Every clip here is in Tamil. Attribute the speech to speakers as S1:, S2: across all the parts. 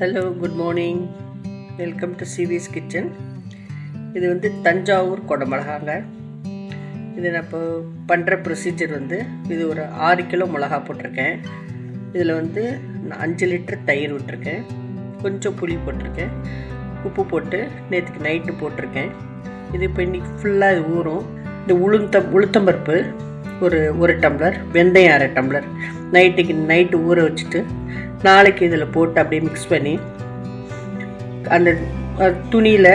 S1: Hello, good morning. Welcome to CVS kitchen. இது வந்து தஞ்சாவூர் குடமிளகாங்க. இது நான் இப்போ பண்ணுற ப்ரொசீஜர் வந்து இது ஒரு 6 கிலோ மிளகா போட்டிருக்கேன். இதில் வந்து நான் 5 லிட்டர் தயிர் விட்டுருக்கேன், கொஞ்சம் புளி போட்டிருக்கேன், உப்பு போட்டு நேற்றுக்கு நைட்டு போட்டிருக்கேன். இது இப்போ இன்றைக்கி ஃபுல்லாக இது ஊறும். இந்த உளுத்தம்பருப்பு ஒரு டம்ளர், வெந்தயம் 1/2 டம்ளர் நைட்டு ஊற வச்சுட்டு நாளைக்கு இதில் போட்டு அப்படியே மிக்ஸ் பண்ணி அந்த துணியில்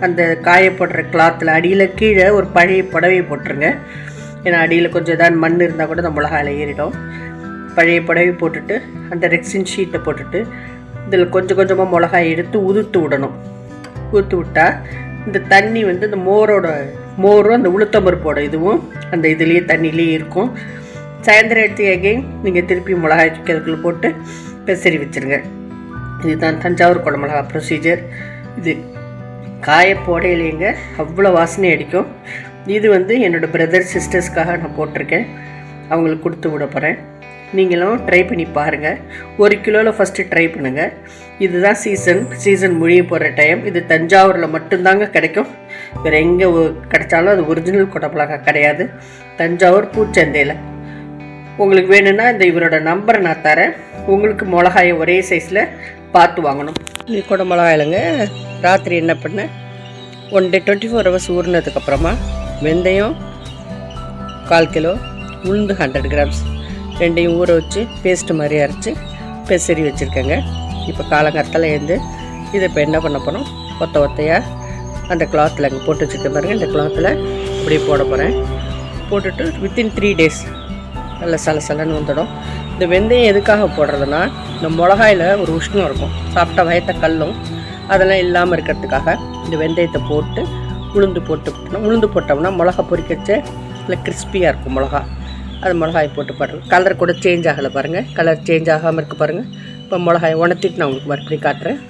S1: அந்த காயப்படுற கிளாத்தில் அடியில் கீழே ஒரு பழைய புடவையை போட்டுருங்க. ஏன்னா அடியில் கொஞ்சம் ஏதாவது மண் இருந்தால் கூட அந்த மிளகாயில் ஏறிடும். பழைய புடவை போட்டுட்டு அந்த ரெக்ஸின் ஷீட்டை போட்டுட்டு இதில் கொஞ்சம் கொஞ்சமாக மிளகாய் எடுத்து உதுத்து விடணும். ஊற்று விட்டால் இந்த தண்ணி வந்து இந்த மோரும் அந்த உளுத்தம்பருப்போட இதுவும் அந்த இதுலேயே தண்ணியிலே இருக்கும். சாயந்தரம் எடுத்து எகைன் நீங்கள் திருப்பி மிளகாய் அதுக்குள்ளே போட்டு பெசரி வச்சுருங்க. இதுதான் தஞ்சாவூர் குடமிளகா ப்ரொசீஜர். இது காய போடையிலேங்க அவ்வளோ வாசனை அடிக்கும். இது வந்து என்னோடய பிரதர் சிஸ்டர்ஸ்க்காக நான் போட்டிருக்கேன், அவங்களுக்கு கொடுத்து விட போகிறேன். நீங்களும் ட்ரை பண்ணி பாருங்கள். 1 கிலோவில் ஃபஸ்ட்டு ட்ரை பண்ணுங்கள். இதுதான் சீசன் முடிய போகிற டைம். இது தஞ்சாவூரில் மட்டும்தாங்க கிடைக்கும். வேறு எங்கே கிடைச்சாலும் அது ஒரிஜினல் குடமிளகா கிடையாது. தஞ்சாவூர் பூச்சந்தையில். உங்களுக்கு வேணும்னா இந்த இவரோட நம்பரை நான் தரேன். உங்களுக்கு மிளகாயை ஒரே சைஸில் பார்த்து வாங்கணும். இது குடமிளகாயிலங்க ராத்திரி என்ன பண்ணேன், 1 டே 24 ஹவர்ஸ் ஊறினதுக்கப்புறமா வெந்தயம் 1/4 கிலோ, உளுந்து 100 கிராம்ஸ் ரெண்டையும் ஊற வச்சு பேஸ்ட்டு மாதிரி அரைச்சி பெசரி வச்சுருக்கேங்க. இப்போ காலங்காலத்தில் எழுந்து இதை இப்போ என்ன பண்ண போகிறோம், ஒத்தையாக அந்த கிளாத்தில் அங்கே போட்டு வச்சுருக்க பாருங்கள். இந்த கிளாத்தில் அப்படியே போட போகிறேன். போட்டுட்டு வித்தின் 3 days நல்லா சலசலன்னு வந்துடும். இந்த வெந்தயம் எதுக்காக போடுறதுன்னா, இந்த மிளகாயில் ஒரு உஷ்ணம் இருக்கும், சாப்பிட்டா வயத்த கல்லும் அதெல்லாம் இல்லாமல் இருக்கிறதுக்காக இந்த வெந்தயத்தை போட்டு உளுந்து போட்டோம்னா மிளகா பொரிக்கச்ச இல்லை கிறிஸ்பியாக இருக்கும் மிளகா. அது மிளகாய் போட்டு பாருங்கள். கலர் கூட சேஞ்ச் ஆகலை பாருங்கள், கலர் சேஞ்ச் ஆகாமல் இருக்குது பாருங்கள். இப்போ மிளகாயை உணர்த்திட்டு நான் உங்களுக்கு மறுபடியும் காட்டுறேன்.